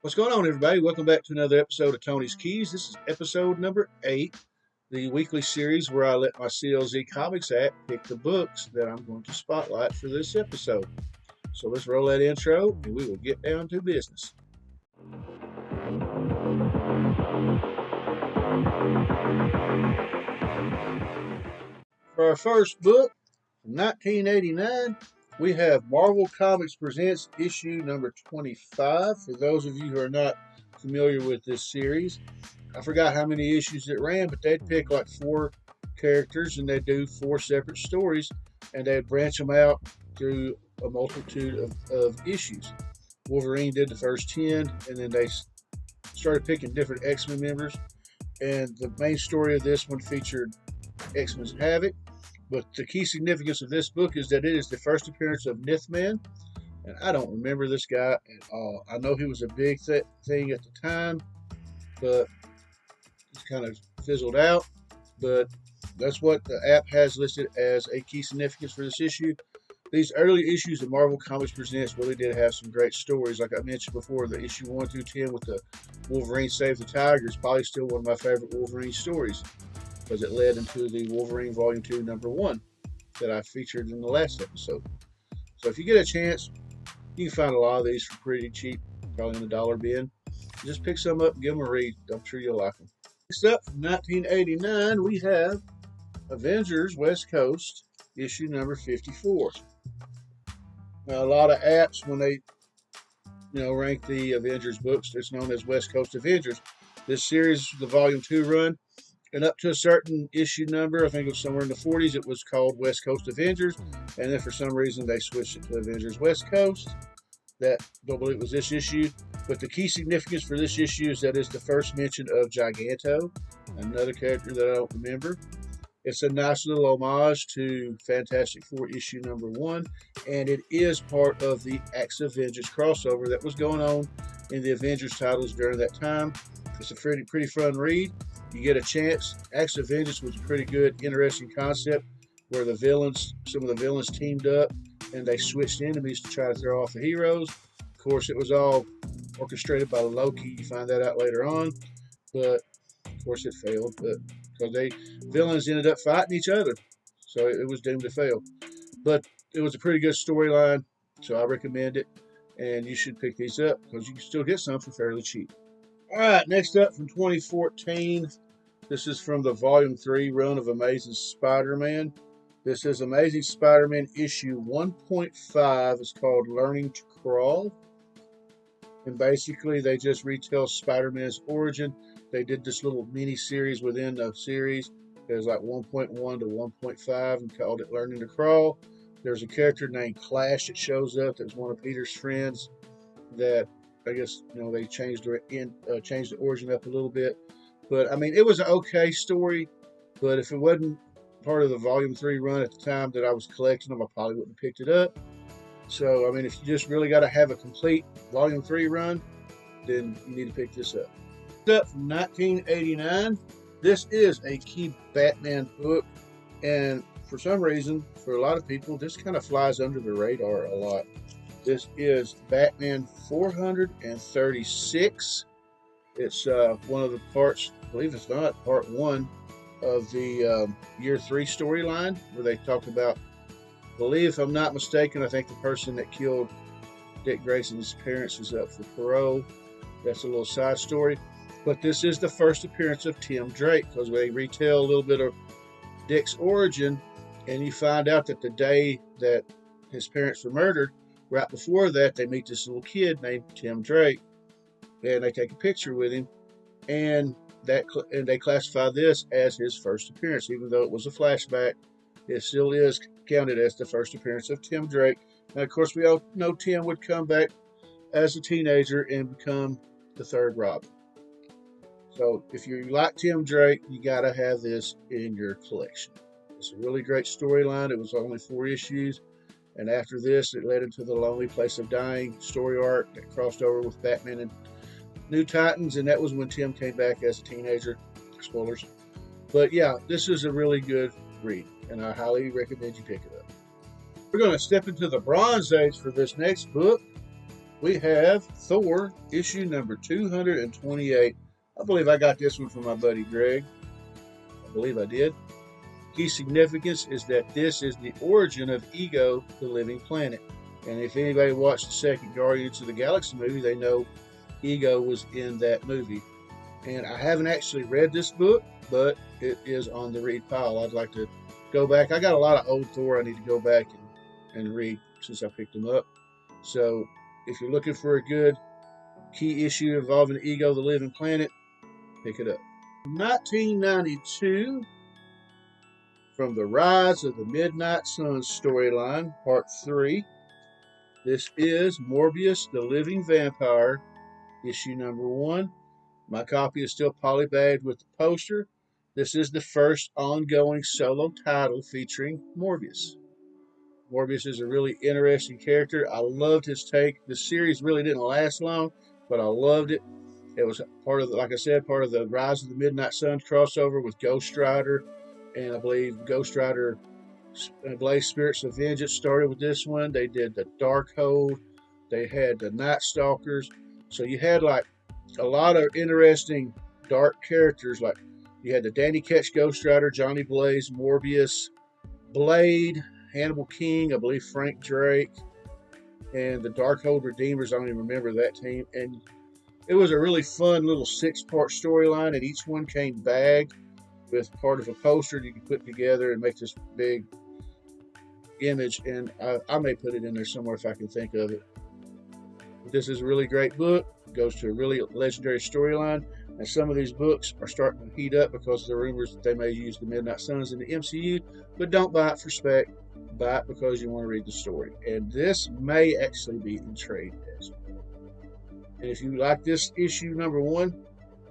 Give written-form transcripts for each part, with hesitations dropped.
What's going on, everybody? Welcome back to another episode of Tony's Keys. This is episode number 8, the weekly series where I let my CLZ Comics app pick the books that I'm going to spotlight for this episode. So let's roll that intro and we will get down to business. For our first book, from 1989, we have Marvel Comics Presents issue number 25. For those of you who are not familiar with this series, I forgot how many issues it ran, but they'd pick like 4 characters and they'd do 4 separate stories and they'd branch them out through a multitude of issues. Wolverine did the first 10, and then they started picking different X-Men members, and the main story of this one featured X-Men's Havoc. But the key significance of this book is that it is the first appearance of Myntien, and I don't remember this guy at all. I know he was a big thing at the time, but he's kind of fizzled out. But that's what the app has listed as a key significance for this issue. These early issues of Marvel Comics Presents really did have some great stories. Like I mentioned before, the issue 1 through 10 with the Wolverine Save the Tiger is probably still one of my favorite Wolverine stories, because it led into the Wolverine Volume 2, Number 1 that I featured in the last episode. So if you get a chance, you can find a lot of these for pretty cheap, probably in the dollar bin. Just pick some up and give them a read. I'm sure you'll like them. Next up, from 1989, we have Avengers West Coast, issue number 54. Now, a lot of apps, when they rank the Avengers books, it's known as West Coast Avengers. This series, the Volume 2 run, and up to a certain issue number, I think it was somewhere in the 40s, it was called West Coast Avengers. And then for some reason, they switched it to Avengers West Coast. That, don't believe it was this issue. But the key significance for this issue is that it's the first mention of Giganto, another character that I don't remember. It's a nice little homage to Fantastic Four issue number 1. And it is part of the Acts of Vengeance crossover that was going on in the Avengers titles during that time. It's a pretty fun read. You get a chance. Acts of Vengeance was a pretty good, interesting concept where some of the villains teamed up and they switched enemies to try to throw off the heroes. Of course, it was all orchestrated by Loki. You find that out later on, but of course it failed. But because villains ended up fighting each other, so it was doomed to fail. But it was a pretty good storyline, so I recommend it, and you should pick these up because you can still get some for fairly cheap. All right, next up from 2014, this is from the Volume 3 run of Amazing Spider-Man. This is Amazing Spider-Man issue 1.5. It's called Learning to Crawl. And basically, they just retell Spider-Man's origin. They did this little mini-series within the series. There's like 1.1 to 1.5 and called it Learning to Crawl. There's a character named Clash that shows up. That's one of Peter's friends that I guess, they changed the origin up a little bit. But, I mean, it was an okay story. But if it wasn't part of the Volume 3 run at the time that I was collecting them, I probably wouldn't have picked it up. So, I mean, if you just really got to have a complete Volume 3 run, then you need to pick this up. Next up from 1989, this is a key Batman book. And for some reason, for a lot of people, this kind of flies under the radar a lot. This is Batman 436. It's one of the parts, I believe it's not, part 1 of the Year 3 storyline, where they talk about, I believe, if I'm not mistaken, I think the person that killed Dick Grayson's parents is up for parole. That's a little side story. But this is the first appearance of Tim Drake, because they retell a little bit of Dick's origin, and you find out that the day that his parents were murdered, right before that, they meet this little kid named Tim Drake, and they take a picture with him, and they classify this as his first appearance. Even though it was a flashback, it still is counted as the first appearance of Tim Drake. Now, of course, we all know Tim would come back as a teenager and become the third Robin. So if you like Tim Drake, you got to have this in your collection. It's a really great storyline. It was only 4 issues. And after this, it led into the Lonely Place of Dying story arc that crossed over with Batman and New Titans, and that was when Tim came back as a teenager. Spoilers. But yeah, this is a really good read, and I highly recommend you pick it up. We're going to step into the Bronze Age for this next book. we have Thor, issue number 228. I believe I got this one from my buddy Greg. I believe I did. Key significance is that this is the origin of Ego, the living planet. And if anybody watched the second Guardians of the Galaxy movie, they know Ego was in that movie. And I haven't actually read this book, but it is on the read pile. I'd like to go back. I got a lot of old Thor I need to go back and read since I picked them up. So if you're looking for a good key issue involving Ego, the living planet, pick it up. 1992, from the Rise of the Midnight Sun storyline, Part 3. This is Morbius, the Living Vampire, issue number 1. My copy is still polybagged with the poster. This is the first ongoing solo title featuring Morbius. Morbius is a really interesting character. I loved his take. The series really didn't last long, but I loved it. It was part of, like I said, part of the Rise of the Midnight Sun crossover with Ghost Rider, and I believe Ghost Rider Blaze Spirits of Vengeance started with this one. They did the Darkhold. They had the Night Stalkers. So you had like a lot of interesting dark characters. Like you had the Danny Ketch Ghost Rider, Johnny Blaze, Morbius, Blade, Hannibal King, I believe Frank Drake, and the Darkhold Redeemers. I don't even remember that team. And it was a really fun little 6-part storyline, and each one came bagged with part of a poster you could put together and make this big image. And I may put it in there somewhere if I can think of it. But this is a really great book. It goes to a really legendary storyline, and some of these books are starting to heat up because of the rumors that they may use the Midnight Suns in the MCU. But don't buy it for spec. Buy it because you want to read the story. And this may actually be in trade as well. And if you like this issue number 1,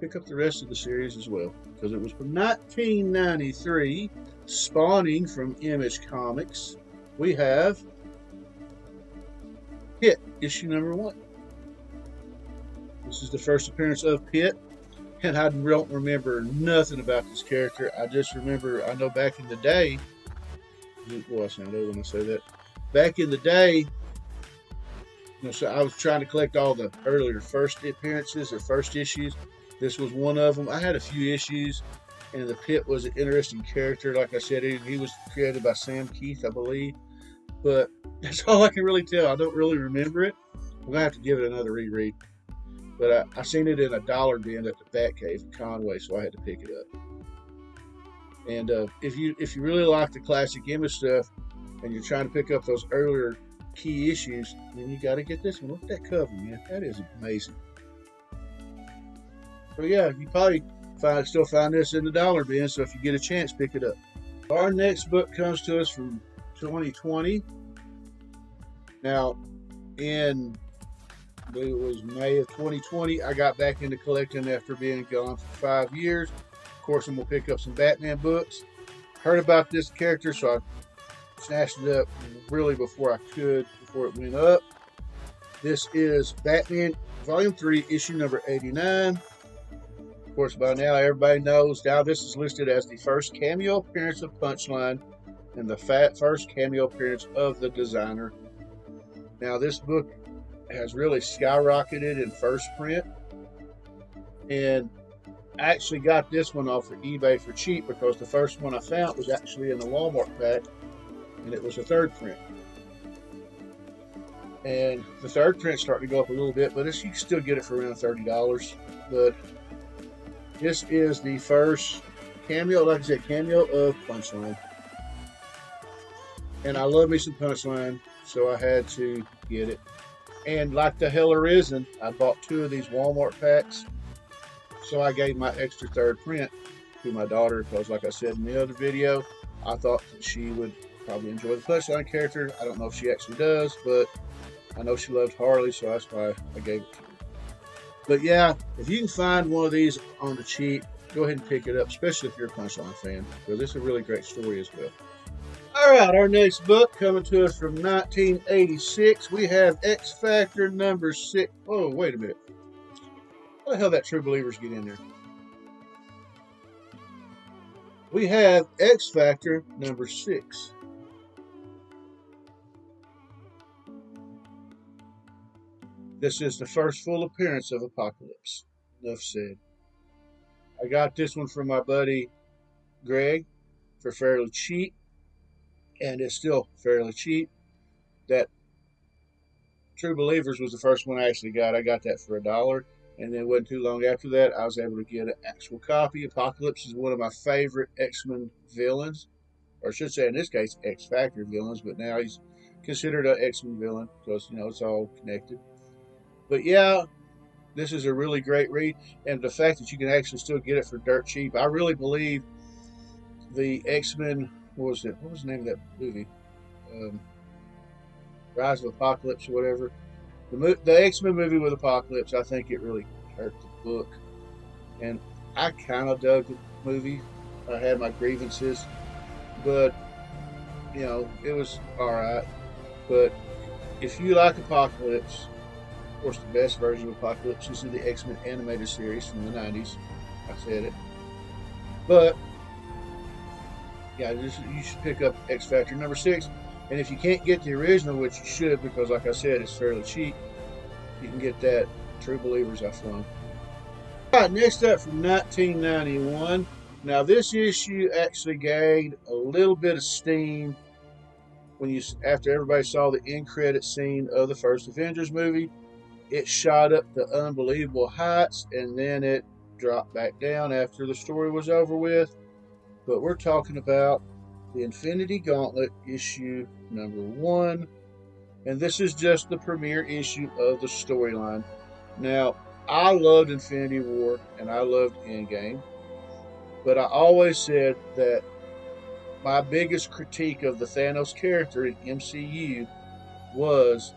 pick up the rest of the series as well, because it was from 1993, spawning from Image Comics. We have Pitt, issue number 1. This is the first appearance of Pitt, and I don't remember nothing about this character. I just remember, I know back in the day, boy, I sound old when I say that. Back in the day, so I was trying to collect all the earlier first appearances or first issues. This was one of them. I had a few issues, and the Pit was an interesting character. Like I said, he was created by Sam Keith, I believe. But that's all I can really tell. I don't really remember it. I'm going to have to give it another reread. But I seen it in a dollar bin at the Batcave in Conway, so I had to pick it up. And if you really like the classic Image stuff, and you're trying to pick up those earlier key issues, then you got to get this one. Look at that cover, man. That is amazing. So yeah, you probably still find this in the dollar bin, so if you get a chance, pick it up. Our next book comes to us from 2020. Now, in, I believe it was May of 2020, I got back into collecting after being gone for 5 years. Of course, I'm going to pick up some Batman books. Heard about this character, so I snatched it up really before it went up. This is Batman Volume 3, issue number 89. Of course, by now everybody knows. Now this is listed as the first cameo appearance of Punchline and the first cameo appearance of the designer. Now this book has really skyrocketed in first print, and I actually got this one off of eBay for cheap because the first one I found was actually in the Walmart pack, and it was a third print. And the third print's starting to go up a little bit, but you can still get it for around $30. But this is the first cameo, like I said, cameo of Punchline. And I love me some Punchline, so I had to get it. And like the hell arisen, I bought 2 of these Walmart packs. So I gave my extra third print to my daughter because, like I said in the other video, I thought that she would probably enjoy the Punchline character. I don't know if she actually does, but I know she loved Harley, so that's why I gave it to her. But yeah, if you can find one of these on the cheap, go ahead and pick it up, especially if you're a Punchline fan, because this is a really great story as well. All right, our next book coming to us from 1986. We have X Factor number 6. Oh, wait a minute. How the hell did True Believers get in there? We have X Factor number 6. This is the first full appearance of Apocalypse. Enough said. I got this one from my buddy Greg for fairly cheap, and it's still fairly cheap. That True Believers was the first one I actually got. I got that for $1, and then it wasn't too long after that I was able to get an actual copy. Apocalypse is one of my favorite X-Men villains, or I should say in this case X-Factor villains, but now he's considered an X-Men villain because, you know, it's all connected. But yeah, this is a really great read, and the fact that you can actually still get it for dirt cheap. I really believe the X-Men, what was the name of that movie? Rise of Apocalypse or whatever. The X-Men movie with Apocalypse, I think it really hurt the book. And I kind of dug the movie. I had my grievances, but, you know, it was alright. But if you like Apocalypse, of course the best version of Apocalypse is in the X-Men animated series from the 90s. I said it. But, yeah, you should pick up X-Factor number 6. And if you can't get the original, which you should, because like I said, it's fairly cheap, you can get that True Believers I flung. Alright, next up from 1991. Now this issue actually gained a little bit of steam after everybody saw the end credit scene of the first Avengers movie. It shot up to unbelievable heights, and then it dropped back down after the story was over with. But we're talking about the Infinity Gauntlet issue number 1, and this is just the premiere issue of the storyline. Now, I loved Infinity War and I loved Endgame, but I always said that my biggest critique of the Thanos character in MCU was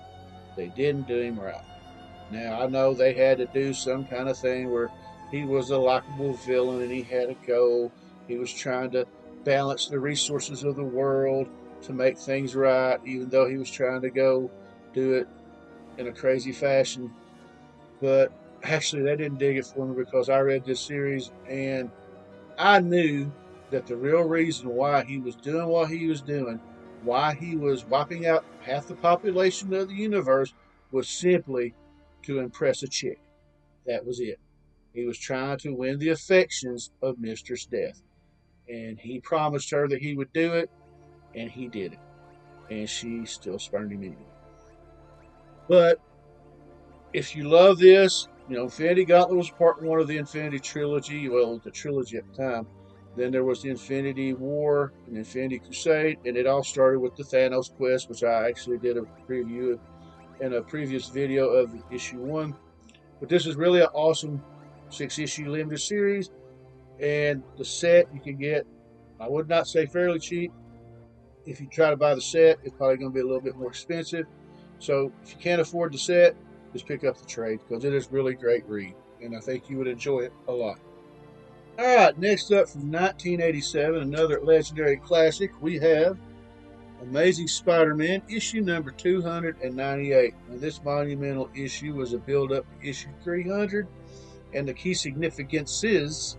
they didn't do him right. Now, I know they had to do some kind of thing where he was a likable villain and he had a goal. He was trying to balance the resources of the world to make things right, even though he was trying to go do it in a crazy fashion. But actually, they didn't dig it for me, because I read this series and I knew that the real reason why he was doing what he was doing, why he was wiping out half the population of the universe, was simply to impress a chick. That was it. He was trying to win the affections of Mistress Death. And he promised her that he would do it, and he did it. And she still spurned him anyway. But if you love this, you know, Infinity Gauntlet was part 1 of the Infinity Trilogy, well, the trilogy at the time. Then there was the Infinity War and Infinity Crusade, and it all started with the Thanos quest, which I actually did a preview of in a previous video of issue 1. But this is really an awesome 6-issue limited series. And the set you can get, I would not say fairly cheap. If you try to buy the set, it's probably going to be a little bit more expensive. So if you can't afford the set, just pick up the trade, because it is really great read, and I think you would enjoy it a lot. Alright, next up from 1987, another legendary classic, we have Amazing Spider-Man issue number 298. Now, this monumental issue was a build-up to issue 300. And the key significances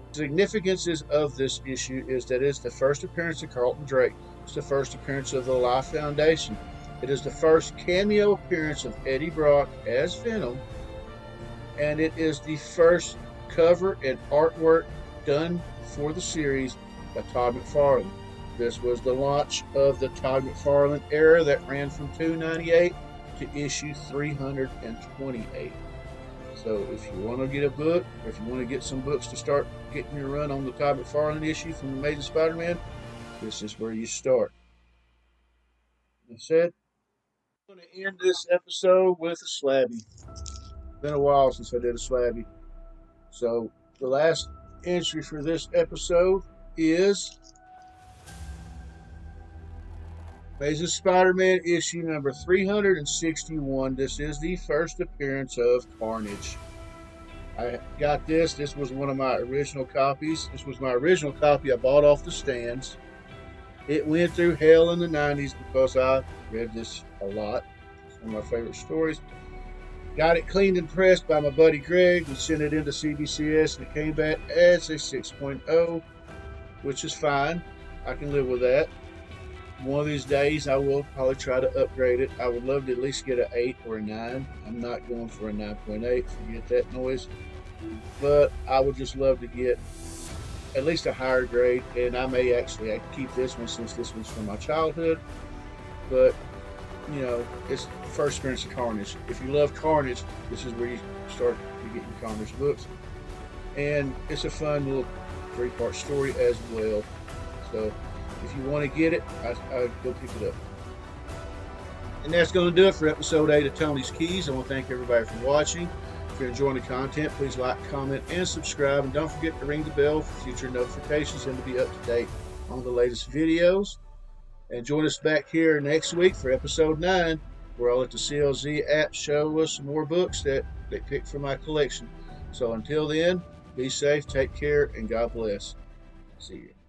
of this issue is that it's the first appearance of Carlton Drake. It's the first appearance of the Life Foundation. It is the first cameo appearance of Eddie Brock as Venom. And it is the first cover and artwork done for the series by Todd McFarlane. This was the launch of the Todd McFarlane era that ran from 298 to issue 328. So if you want to get a book, or if you want to get some books to start getting your run on the Todd McFarlane issue from Amazing Spider-Man, this is where you start. That said, I'm going to end this episode with a slabby. It's been a while since I did a slabby. So the last entry for this episode is Amazing Spider-Man issue number 361. This is the first appearance of Carnage. I got this. This was one of my original copies. This was my original copy I bought off the stands. It went through hell in the 90s because I read this a lot. It's one of my favorite stories. Got it cleaned and pressed by my buddy Greg. We sent it into CBCS and it came back as a 6.0, which is fine. I can live with that. One of these days, I will probably try to upgrade it. I would love to at least get an 8 or a 9. I'm not going for a 9.8. Forget that noise. But I would just love to get at least a higher grade. And I may actually keep this one since this one's from my childhood. But, you know, it's the first experience of Carnage. If you love Carnage, this is where you start getting Carnage books. And it's a fun little 3-part story as well. So if you want to get it, I go pick it up. And that's going to do it for episode 8 of Tony's Keys. I want to thank everybody for watching. If you're enjoying the content, please like, comment, and subscribe. And don't forget to ring the bell for future notifications and to be up to date on the latest videos. And join us back here next week for episode 9, where I'll let the CLZ app show us some more books that they picked from my collection. So until then, be safe, take care, and God bless. See you.